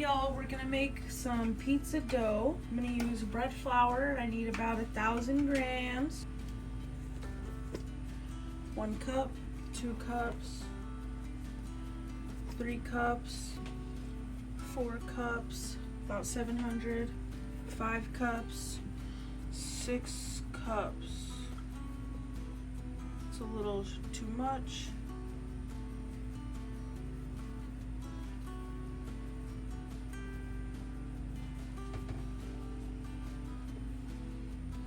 y'all, we're gonna make some pizza dough. I'm gonna use bread flour. I need about 1,000 grams. 1 cup, 2 cups, 3 cups, 4 cups, about 700, 5 cups, 6 cups. It's a little too much.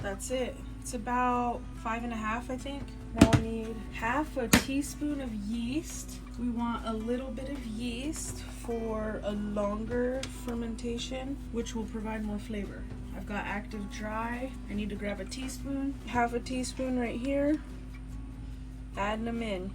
That's it. It's about 5.5, I think. Now we need half a teaspoon of yeast. We want a little bit of yeast for a longer fermentation, which will provide more flavor. I've got active dry. I need to grab a teaspoon. Half a teaspoon right here. Adding them in.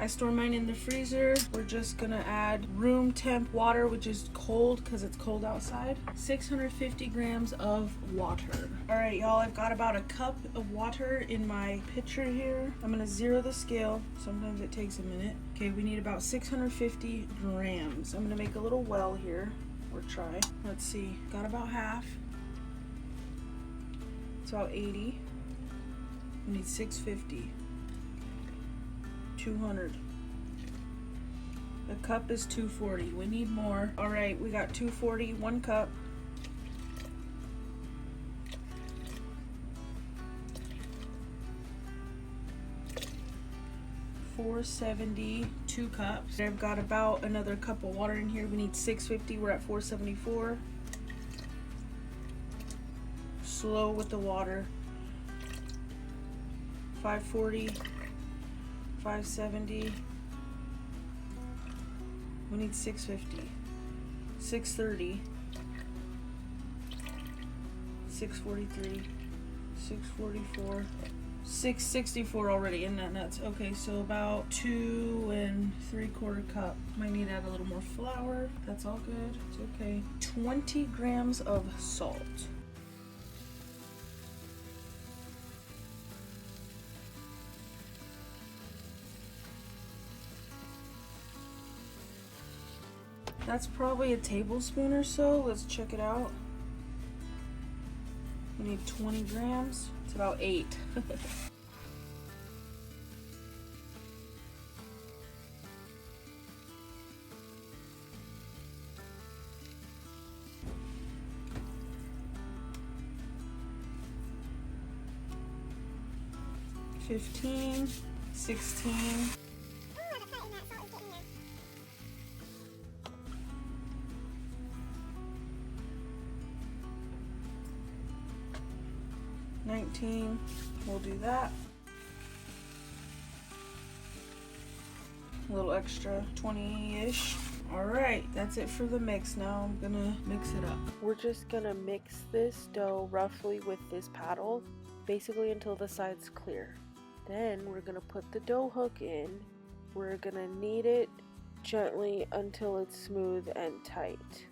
I store mine in the freezer. We're just gonna add room temp water, which is cold because it's cold outside. 650 grams of water. All right, y'all, I've got about a cup of water in my pitcher here. I'm gonna zero the scale. Sometimes it takes a minute. Okay, we need about 650 grams. I'm gonna make a little well here, or try. Let's see, got about half. It's about 80. We need 650. 200. The cup is 240. We need more. All right, we got 240, 1 cup. $470, 2 cups. I've got about another cup of water in here. We need 650. We're at 474. Slow with the water. 540. 570. We need 650. 630. 643. 644. 664 already. Isn't that nuts? Okay, so about 2 3/4 cup. Might need to add a little more flour. That's all good. It's okay. 20 grams of salt. That's probably a tablespoon or so. Let's check it out. We need 20 grams. It's about 8. $15, $16. $19, we'll do that. A little extra, 20-ish. All right, that's it for the mix. Now I'm gonna mix it up. We're just gonna mix this dough roughly with this paddle, basically until the side's clear. Then we're gonna put the dough hook in. We're gonna knead it gently until it's smooth and tight.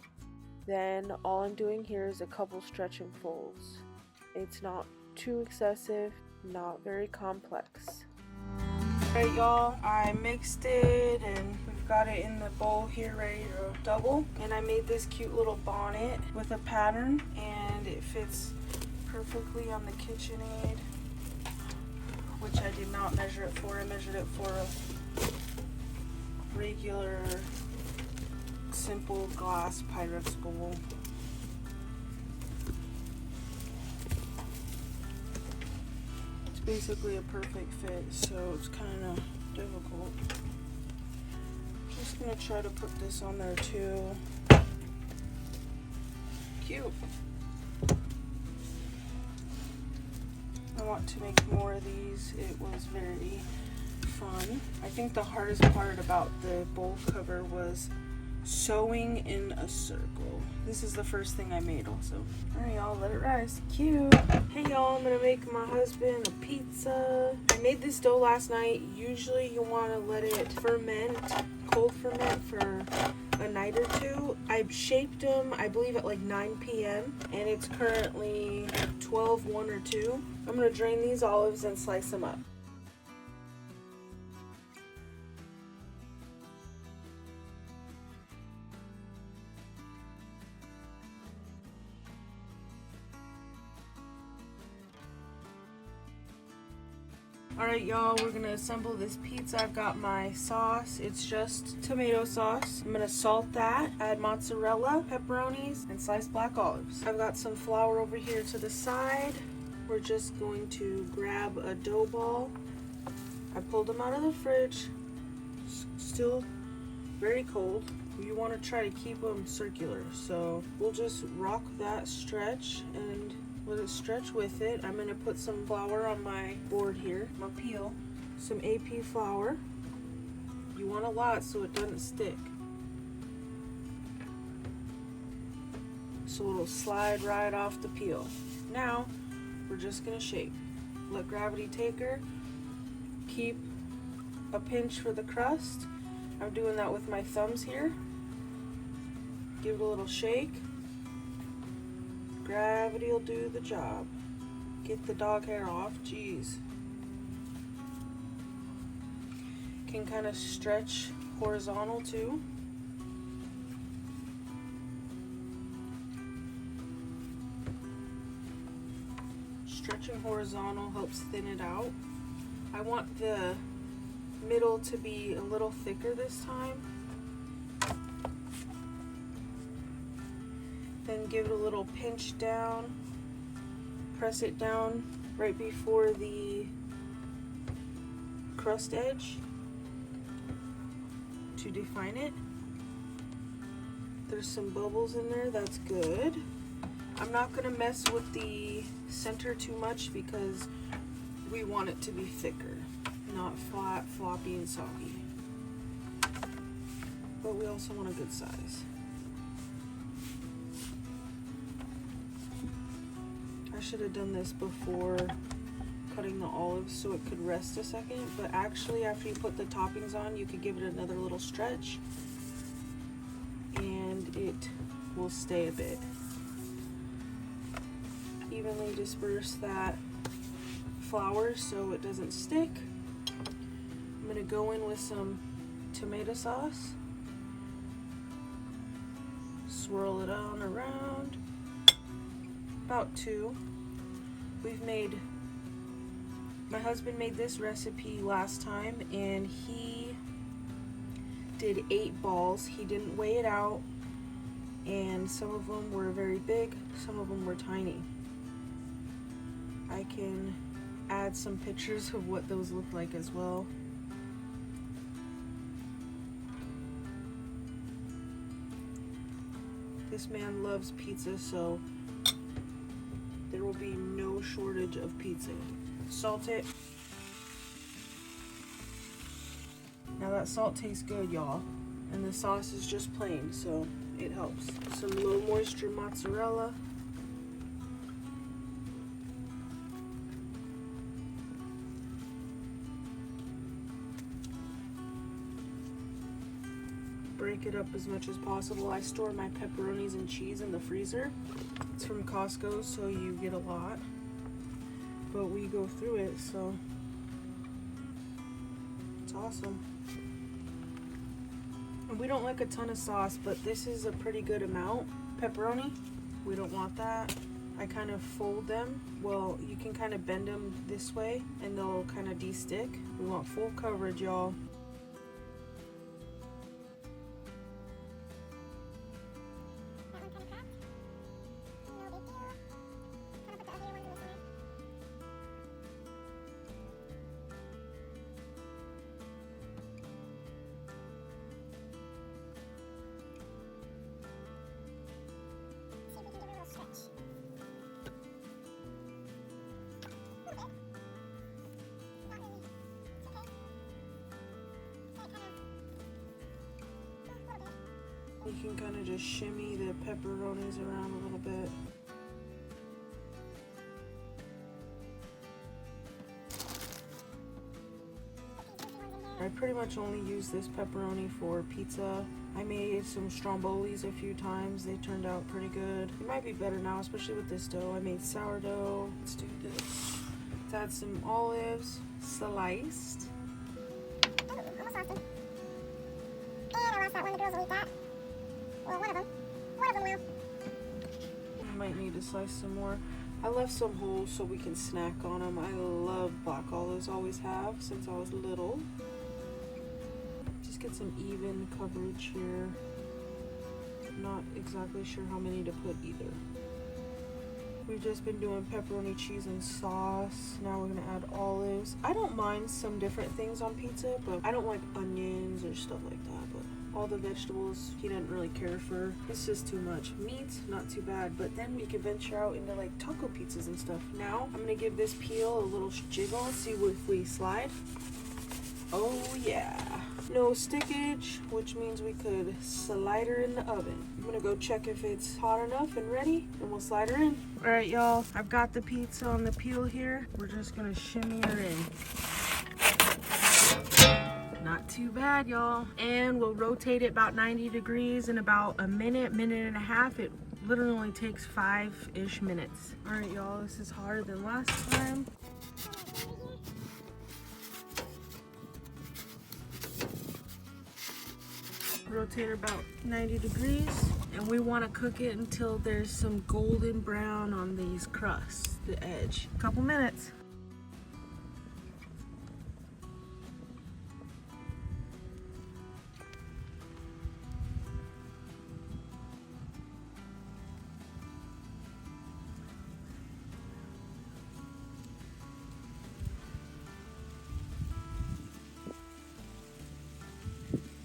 Then all I'm doing here is a couple stretch and folds. It's not too excessive, not very complex. Alright y'all, I mixed it and we've got it in the bowl here ready to double. And I made this cute little bonnet with a pattern and it fits perfectly on the KitchenAid, which I did not measure it for. I measured it for a regular simple glass Pyrex bowl. Basically a perfect fit, so it's kind of difficult. Just gonna try to put this on there too. Cute. I want to make more of these. It was very fun. I think the hardest part about the bowl cover was sewing in a circle. This is the first thing I made also. Alright y'all, let it rise. Cute. Hey y'all, I'm gonna make my husband a pizza. I made this dough last night. Usually you want to let it ferment, cold ferment for a night or two. I shaped them, I believe at like 9 p.m. and it's currently 12, 1 or 2. I'm gonna drain these olives and slice them up. Alright y'all, we're gonna assemble this pizza. I've got my sauce. It's just tomato sauce. I'm gonna salt that, add mozzarella, pepperonis, and sliced black olives. I've got some flour over here to the side. We're just going to grab a dough ball. I pulled them out of the fridge. Still very cold. You want to try to keep them circular. So we'll just rock that stretch and let it stretch with it. I'm going to put some flour on my board here. My peel. Some AP flour. You want a lot so it doesn't stick. So it'll slide right off the peel. Now we're just going to shape. Let gravity take her. Keep a pinch for the crust. I'm doing that with my thumbs here. Give it a little shake. Gravity will do the job. Get the dog hair off. Jeez. Can kind of stretch horizontal too. Stretching horizontal helps thin it out. I want the middle to be a little thicker this time. Then give it a little pinch down. Press it down right before the crust edge to define it. There's some bubbles in there, that's good. I'm not gonna mess with the center too much because we want it to be thicker, not flat, floppy, and soggy. But we also want a good size. I should have done this before cutting the olives so it could rest a second, but actually after you put the toppings on, you could give it another little stretch and it will stay a bit. Evenly disperse that flour so it doesn't stick. I'm gonna go in with some tomato sauce. Swirl it on around. About 2. My husband made this recipe last time and he did 8 balls. He didn't weigh it out and some of them were very big, some of them were tiny. I can add some pictures of what those look like as well. This man loves pizza, so there will be no shortage of pizza. Salt it. Now that salt tastes good, y'all. And the sauce is just plain, so it helps. Some low moisture mozzarella. Break it up as much as possible. I store my pepperonis and cheese in the freezer. It's from Costco, so you get a lot. But we go through it, so it's awesome. And we don't like a ton of sauce, but this is a pretty good amount. Pepperoni, we don't want that. I kind of fold them. Well, you can kind of bend them this way and they'll kind of de-stick. We want full coverage, y'all. You can kind of just shimmy the pepperonis around a little bit. I pretty much only use this pepperoni for pizza. I made some strombolis a few times. They turned out pretty good. It might be better now, especially with this dough. I made sourdough. Let's do this. Let's add some olives, sliced. Oh, almost lost them. And I lost that one. The girls will eat that. Well, one of them. One of them will. I might need to slice some more. I left some whole so we can snack on them. I love black olives, always have since I was little. Just get some even coverage here. Not exactly sure how many to put either. We've just been doing pepperoni, cheese, and sauce. Now we're gonna add olives. I don't mind some different things on pizza, but I don't like onions or stuff like that. But all the vegetables he didn't really care for. It's just too much. Meat, not too bad. But then we could venture out into like taco pizzas and stuff. Now I'm gonna give this peel a little jiggle, see if we slide. Oh yeah. No stickage, which means we could slide her in the oven. I'm gonna go check if it's hot enough and ready, and we'll slide her in. All right, y'all, I've got the pizza on the peel here. We're just gonna shimmy her in. Not too bad, y'all. And we'll rotate it about 90 degrees in about a minute, minute and a half. It literally only takes 5-ish minutes. All right, y'all, this is harder than last time. Rotate her about 90 degrees, and we want to cook it until there's some golden brown on these crusts, the edge. A couple minutes.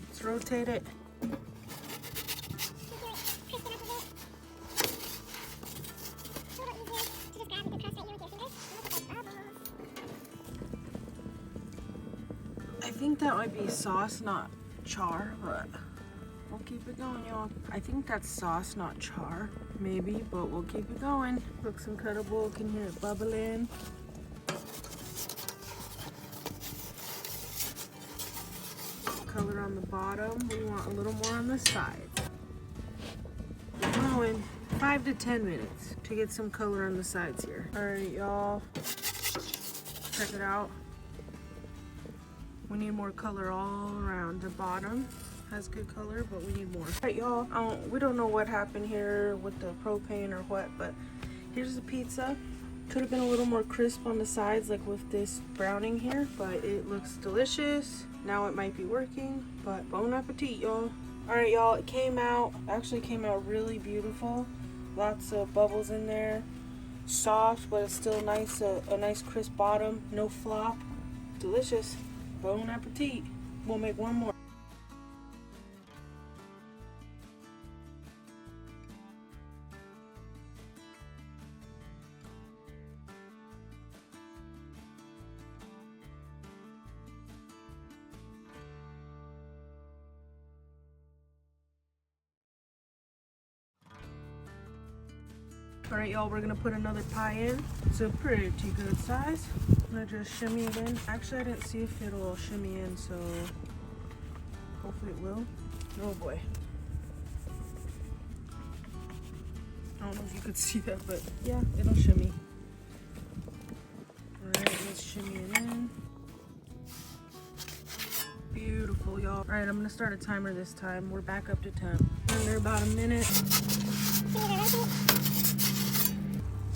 Let's rotate it. I think that might be sauce, not char, but we'll keep it going, y'all. I think that's sauce, not char, maybe, but we'll keep it going. Looks incredible, can hear it bubbling. Color on the bottom, we want a little more on the sides. We're going 5 to 10 minutes to get some color on the sides here. All right, y'all, check it out. We need more color all around. The bottom has good color, but we need more. All right, y'all, we don't know what happened here with the propane or what, but here's the pizza. Could have been a little more crisp on the sides, like with this browning here, but it looks delicious. Now it might be working, but bon appetit, y'all. All right, y'all, it actually came out really beautiful. Lots of bubbles in there. Soft, but it's still nice, a nice crisp bottom, no flop. Delicious. Bon appetit. We'll make one more. All right, y'all, we're gonna put another pie in. It's a pretty good size. I'm gonna just shimmy it in. Actually, I didn't see if it'll shimmy in, so hopefully it will. Oh boy. I don't know if you could see that, but yeah, it'll shimmy. All right, let's shimmy it in. Beautiful, y'all. All right, I'm gonna start a timer this time. We're back up to temp. Under about a minute.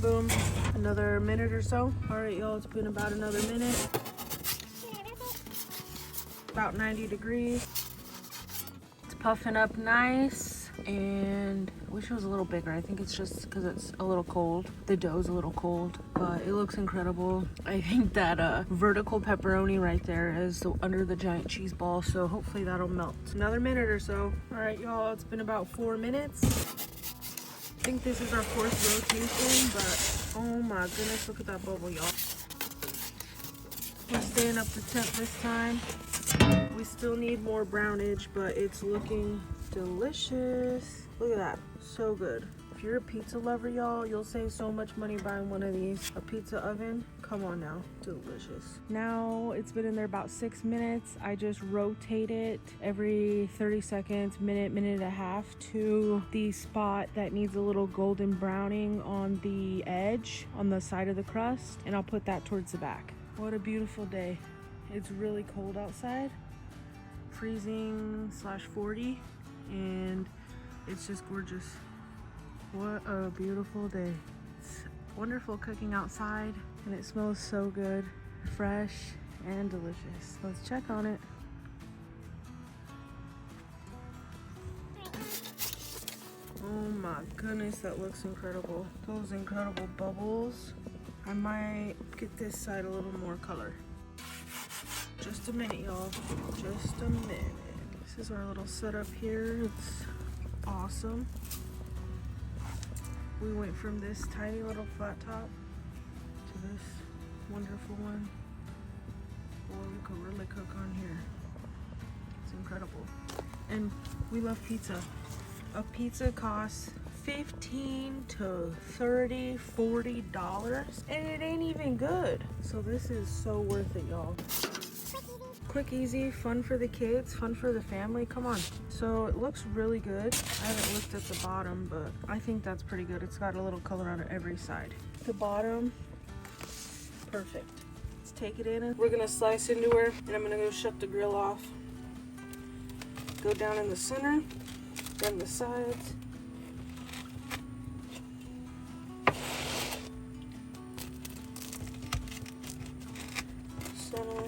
Boom, another minute or so. All right, y'all, it's been about another minute. About 90 degrees. It's puffing up nice, and I wish it was a little bigger. I think it's just because it's a little cold. The dough's a little cold, but it looks incredible. I think that vertical pepperoni right there is under the giant cheese ball, so hopefully that'll melt. Another minute or so. All right, y'all, it's been about 4 minutes. I think this is our 4th rotation, but oh my goodness, look at that bubble, y'all. We're staying up to temp this time. We still need more brownage, but it's looking delicious. Look at that, so good. If you're a pizza lover, y'all, you'll save so much money buying one of these. A pizza oven, come on now, delicious. Now it's been in there about 6 minutes. I just rotate it every 30 seconds, minute and a half to the spot that needs a little golden browning on the edge, on the side of the crust, and I'll put that towards the back. What a beautiful day. It's really cold outside, freezing /40, and it's just gorgeous. What a beautiful day. It's wonderful cooking outside, and it smells so good, fresh and delicious. Let's check on it. Oh my goodness, that looks incredible. Those incredible bubbles. I might get this side a little more color. Just a minute, y'all. Just a minute. This is our little setup here. It's awesome. We went from this tiny little flat top to this wonderful one. Boy, we could really cook on here. It's incredible. And we love pizza. A pizza costs $15 to $30, $40, and it ain't even good. So this is so worth it, y'all. Quick, easy, fun for the kids, fun for the family. Come on. So it looks really good. I haven't looked at the bottom, but I think that's pretty good. It's got a little color on every side. The bottom, perfect. Let's take it in. We're gonna slice into her, and I'm gonna go shut the grill off. Go down in the center, then the sides. Center,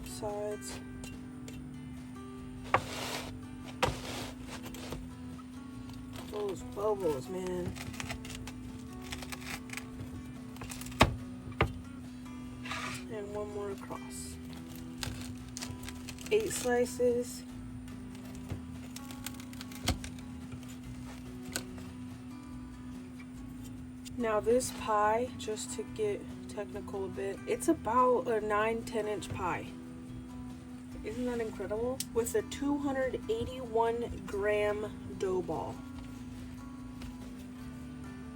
sides. Those bubbles, man. And one more across. 8 slices. Now this pie, just to get technical a bit, it's about a 9-10 inch pie. Isn't that incredible? With a 281 gram dough ball.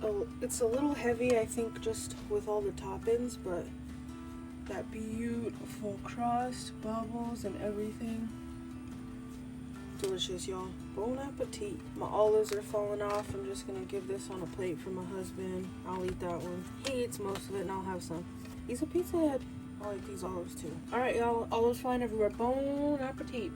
Oh, it's a little heavy, I think, just with all the toppings, but that beautiful crust, bubbles, and everything. Delicious, y'all. Bon appetit. My olives are falling off. I'm just gonna give this on a plate for my husband. I'll eat that one. He eats most of it, and I'll have some. He's a pizza head. I like these olives too. Alright, y'all. Olives flying everywhere. Bon appetit.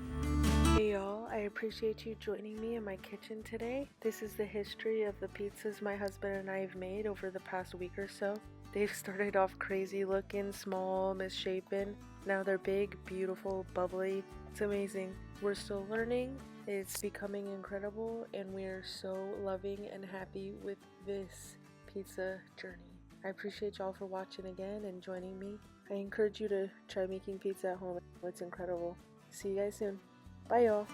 Hey y'all, I appreciate you joining me in my kitchen today. This is the history of the pizzas my husband and I have made over the past week or so. They've started off crazy looking, small, misshapen. Now they're big, beautiful, bubbly. It's amazing. We're still learning. It's becoming incredible, and we are so loving and happy with this pizza journey. I appreciate y'all for watching again and joining me. I encourage you to try making pizza at home. It's incredible. See you guys soon. Bye y'all.